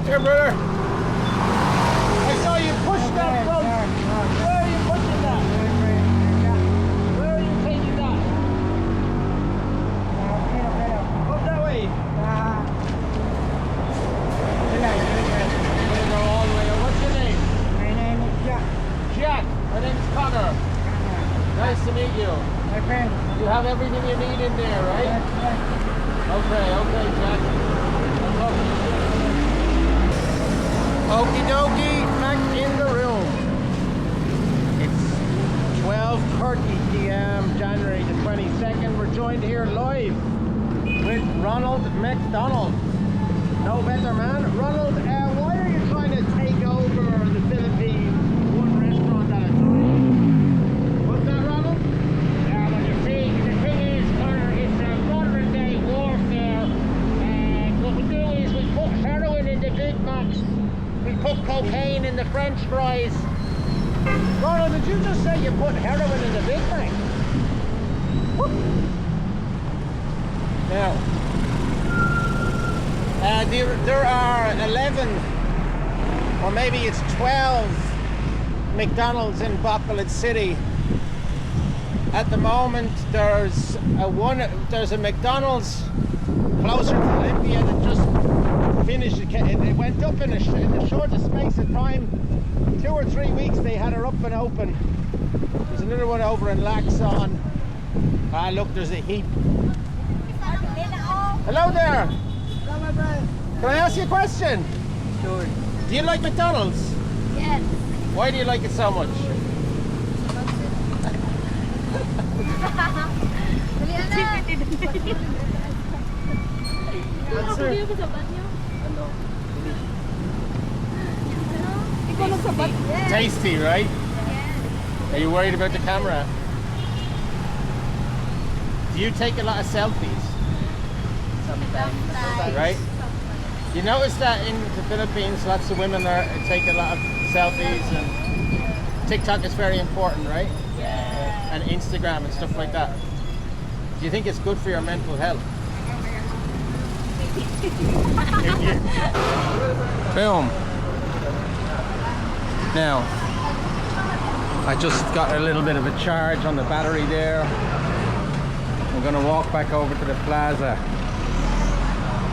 Here, brother. I saw you push that from. Where are you pushing that? Where are you taking that? Up that way. Go all the way. What's your name? My name is Jack. Jack. My name is Connor. Nice to meet you. My friend. You have everything you need in there, right? Okay, Jack. I'll talk to you soon. Okie dokie, back in the room. It's 12:30 p.m. January the 22nd. We're joined here live with Ronald McDonald. No better man. Ronald, why are you trying to take over the Philippines one restaurant at a time? What's that, Ronald? Well, you see, the thing is, Connor, it's a modern day warfare, and what we do is we put heroin in the Big Macs, we put cocaine in the French fries. Ronald, did you just say you put heroin in the Big Mac? Now, there are 11, or maybe it's 12 McDonald's in Bacolod City. At the moment, there's a McDonald's closer to Olympia that just finished. It went up in the shortest space of time. 2 or 3 weeks they had her up and open. There's another one over in Laxon. Ah, look, there's a heap. Hello there. Hello, my friend. Can I ask you a question? Sure. Do you like McDonald's? Yes. Why do you like it so much? Tasty, right? Yes. Are you worried about the camera? Do you take a lot of selfies? Sometimes. Right? You notice that in the Philippines, lots of women take a lot of selfies, and TikTok is very important, right? Yeah. And Instagram and stuff like that. Do you think it's good for your mental health? Boom. Now, I just got a little bit of a charge on the battery there. I'm gonna walk back over to the plaza.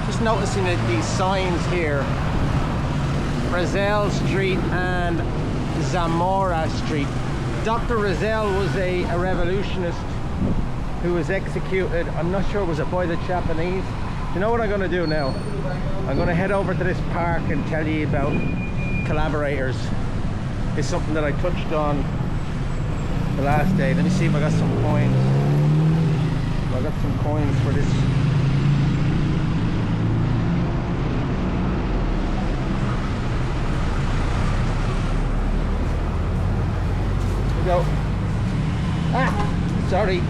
Just noticing that these signs here, Rizal Street and Zamora Street. Dr. Rizal was a revolutionist who was executed. I'm not sure, was it by the Japanese? You know what I'm gonna do now? I'm gonna head over to this park and tell you about collaborators. It's something that I touched on the last day. Let me see if I got some coins. I got some coins for this. Here we go. Ah, sorry.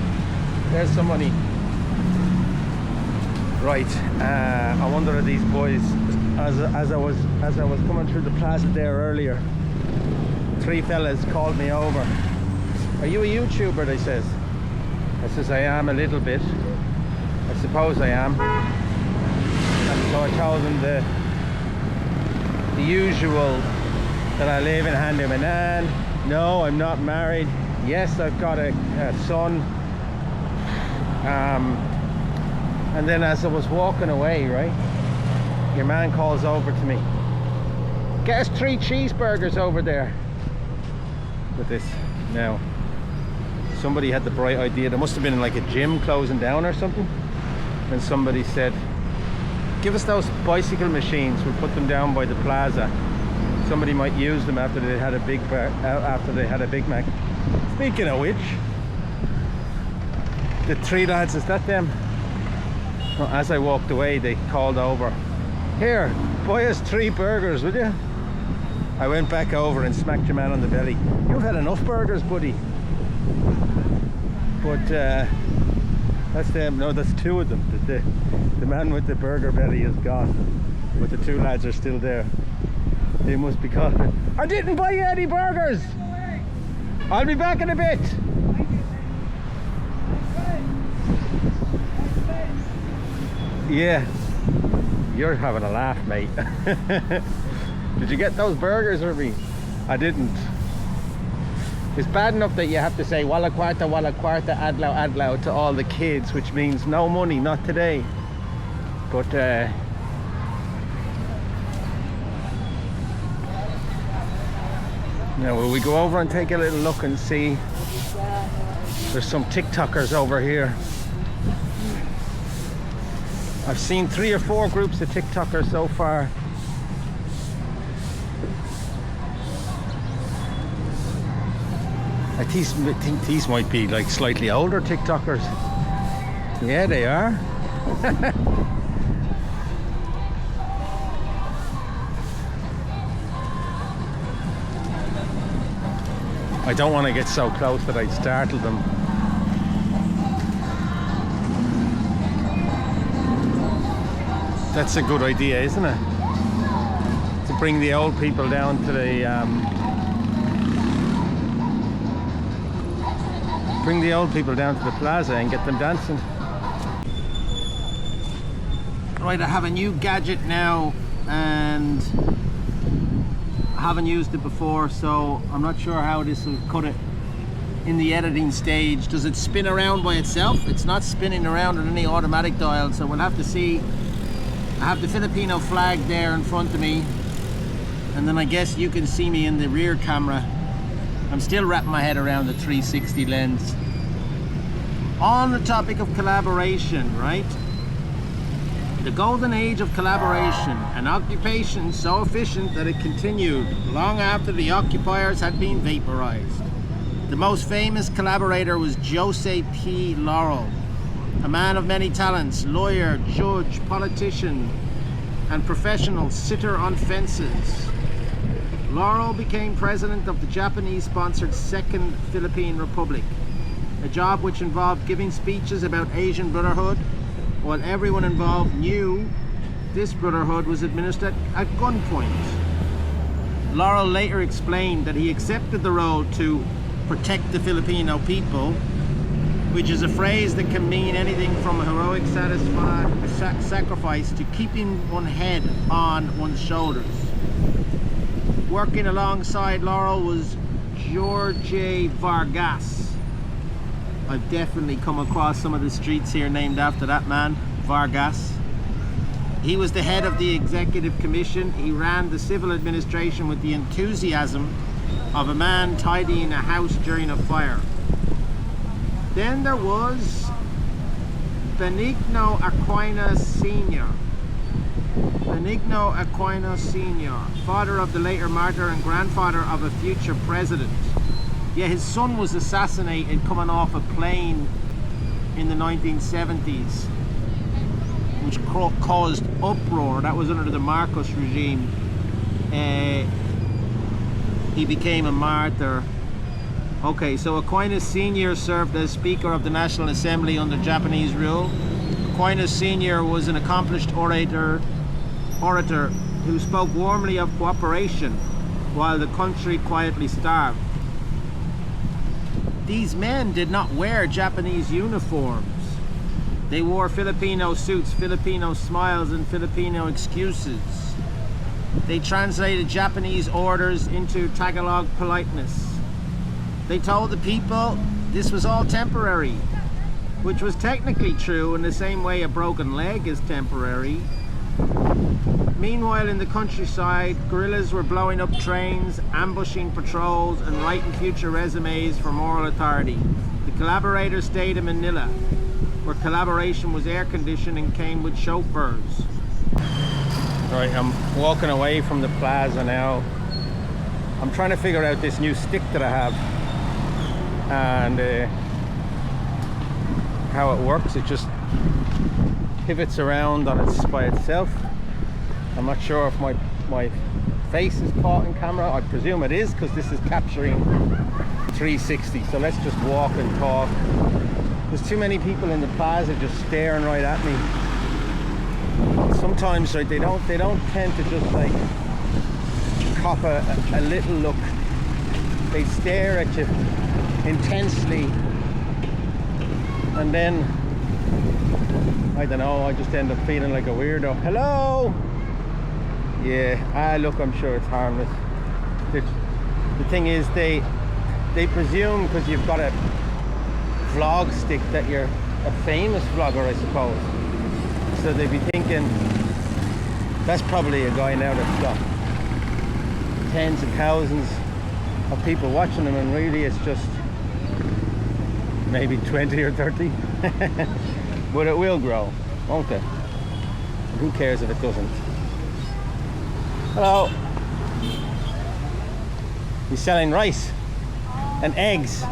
There's some money. Right. I wonder if these boys, as I was coming through the plaza there earlier, 3 fellas called me over. Are you a YouTuber? They says. I says I am a little bit. I suppose I am. And so I told them the usual, that I live in Handymanan. No, I'm not married. Yes, I've got a son. And then as I was walking away, right, your man calls over to me. Get us 3 cheeseburgers over there. With this now. Somebody had the bright idea. There must have been like a gym closing down or something. And somebody said, give us those bicycle machines. We'll put them down by the plaza. Somebody might use them after they had a Big Mac. Speaking of which, the 3 lads, is that them? Well, as I walked away, they called over. Here, buy us 3 burgers, will you? I went back over and smacked your man on the belly. You've had enough burgers, buddy. But that's them. No, that's 2 of them. The man with the burger belly is gone, but the 2 lads are still there. They must be calling. I didn't buy you any burgers. I'll be back in a bit. Yeah. You're having a laugh, mate. Did you get those burgers with me? I didn't. It's bad enough that you have to say walla quarta, adlaw, adlaw to all the kids, which means no money, not today. But now will we go over and take a little look and see? There's some TikTokers over here. I've seen 3 or 4 groups of TikTokers so far. I think these might be like slightly older TikTokers. Yeah, they are. I don't want to get so close that I'd startle them. That's a good idea, isn't it? To bring the old people down to the plaza and get them dancing. Right, I have a new gadget now and I haven't used it before, so I'm not sure how this will cut it in the editing stage. Does it spin around by itself? It's not spinning around on any automatic dial, so we'll have to see. I have the Filipino flag there in front of me, and then I guess you can see me in the rear camera. I'm still wrapping my head around the 360 lens. On the topic of collaboration, right? The golden age of collaboration, an occupation so efficient that it continued long after the occupiers had been vaporized. The most famous collaborator was Jose P. Laurel, a man of many talents, lawyer, judge, politician, and professional sitter on fences. Laurel became president of the Japanese-sponsored Second Philippine Republic, a job which involved giving speeches about Asian brotherhood, while everyone involved knew this brotherhood was administered at gunpoint. Laurel later explained that he accepted the role to protect the Filipino people, which is a phrase that can mean anything from a heroic sacrifice to keeping one head on one's shoulders. Working alongside Laurel was Jorge Vargas. I've definitely come across some of the streets here named after that man, Vargas. He was the head of the executive commission. He ran the civil administration with the enthusiasm of a man tidying a house during a fire. Then there was Benigno Aquino Sr. Benigno Aquino Sr., father of the later martyr and grandfather of a future president. Yeah, his son was assassinated coming off a plane in the 1970s, which caused uproar. That was under the Marcos regime. He became a martyr. Okay, so Aquinas Sr. served as Speaker of the National Assembly under Japanese rule. Aquinas Sr. was an accomplished orator who spoke warmly of cooperation while the country quietly starved. These men did not wear Japanese uniforms. They wore Filipino suits, Filipino smiles, and Filipino excuses. They translated Japanese orders into Tagalog politeness. They told the people this was all temporary, which was technically true in the same way a broken leg is temporary. Meanwhile, in the countryside, guerrillas were blowing up trains, ambushing patrols, and writing future resumes for moral authority. The collaborators stayed in Manila, where collaboration was air-conditioned and came with chauffeurs. Right, I'm walking away from the plaza now. I'm trying to figure out this new stick that I have and how it works. It just pivots around by itself. I'm not sure if my face is caught in camera. I presume it is, because this is capturing 360. So let's just walk and talk. There's too many people in the plaza just staring right at me. Sometimes right, they don't tend to just like cop a little look. They stare at you intensely, and then I don't know, I just end up feeling like a weirdo. Hello? Yeah, look, I'm sure it's harmless. The thing is, they presume because you've got a vlog stick that you're a famous vlogger, I suppose. So they'd be thinking, that's probably a guy now that's got tens of thousands of people watching him, and really it's just maybe 20 or 30. But it will grow, won't it? Who cares if it doesn't? Hello. He's selling rice and eggs.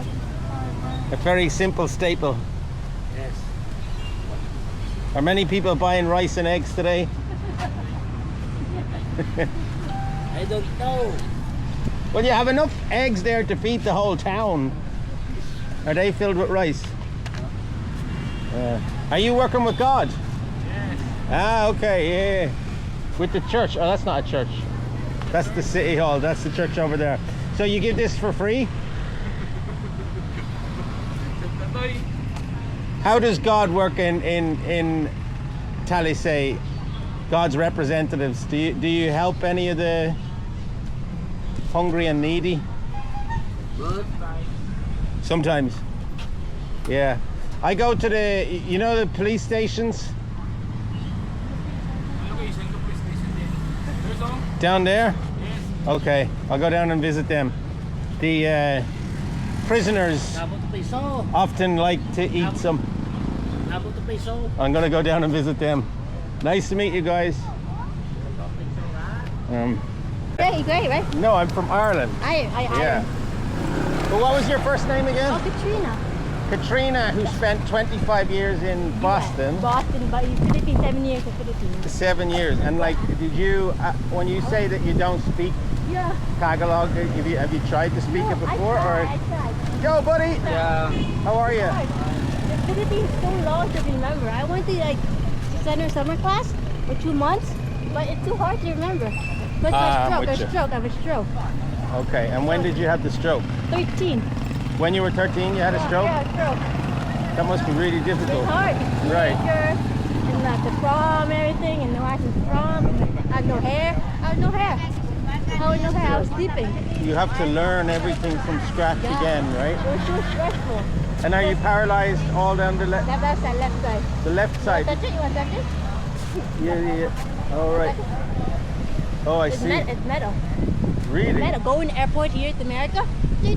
A very simple staple. Yes. Are many people buying rice and eggs today? I don't know. Well, you have enough eggs there to feed the whole town. Are they filled with rice? Are you working with God? Yes. Ah, okay, yeah. With the church. Oh, that's not a church. That's the city hall. That's the church over there. So you give this for free? How does God work in Talisay? God's representatives. Do you help any of the hungry and needy? Good. Sometimes. Yeah. I go to the police stations? Down there? Yes. Okay, I'll go down and visit them. The prisoners often like to eat some. I'm gonna go down and visit them. Nice to meet you guys. Great, right? No, I'm from Ireland. Yeah. But what was your first name again? Oh, Katrina. Katrina, who spent 25 years in Boston. Boston, but you Philippines, 7 years in Philippines. 7 years. And like, did you, when you say that you don't speak Yeah. Tagalog, have you tried to speak it before? I tried. Yo, buddy! Yeah. How are you? The Philippines is so long to remember. I went to summer class for 2 months, but it's too hard to remember. But I have a stroke. Okay, and when did you have the stroke? 13. When you were 13, you had a stroke? Yeah, stroke. That must be really It's difficult. hard. Right. And like the prom, everything, and watching prom. I had no hair. I was sleeping. You have to learn everything from scratch again, right? It was so stressful. And are you paralyzed all down the left Left side. the left side? Touch it? You want to touch it? Yeah. All right. Oh, I see. It's metal. Really? Metal. Go in the airport here to America. The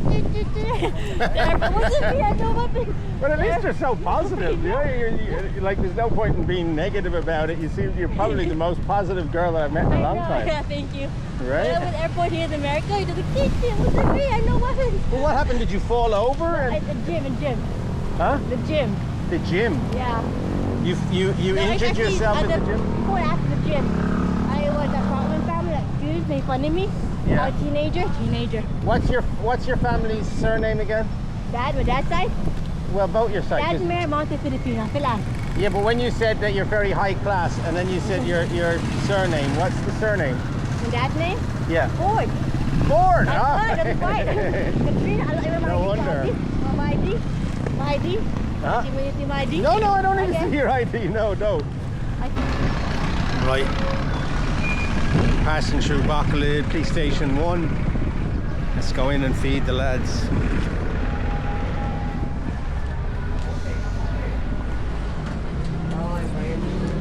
airport wasn't me. I know nothing. But at least you're so positive. You're like, there's no point in being negative about it. You're probably the most positive girl that I've met in a long time. Yeah, thank you. Right? When I went to the airport here in America, you do the wasn't me. I know nothing. Well, what happened? Did you fall over? The gym. Huh? The gym. The gym? Yeah. You No, injured actually, yourself at the gym? Before and after the gym, I was a problem family that accused, made fun of me. Yeah. I was a teenager. What's your family's surname again? My dad's side. Well, both your sides. Dad's married Monte Filipino. Filan. Yeah, but when you said that you're very high class, and then you said your surname, what's the surname? My dad's name? Yeah. Ford. Ford. That's right. Katrina, I remember No wonder. My ID. Huh? Do you see my ID? No, I don't need to Okay. see your ID. No. Right. Passing through Bacalid, Police Station 1. Let's go in and feed the lads.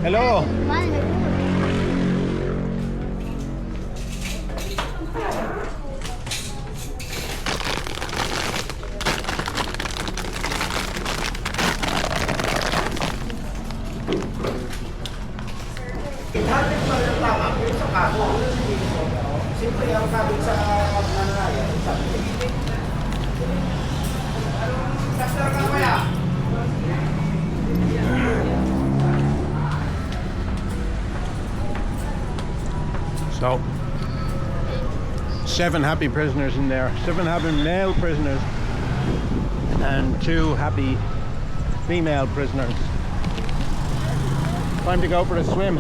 Hello. So, 7 happy prisoners in there, 7 happy male prisoners and 2 happy female prisoners. Time to go for a swim.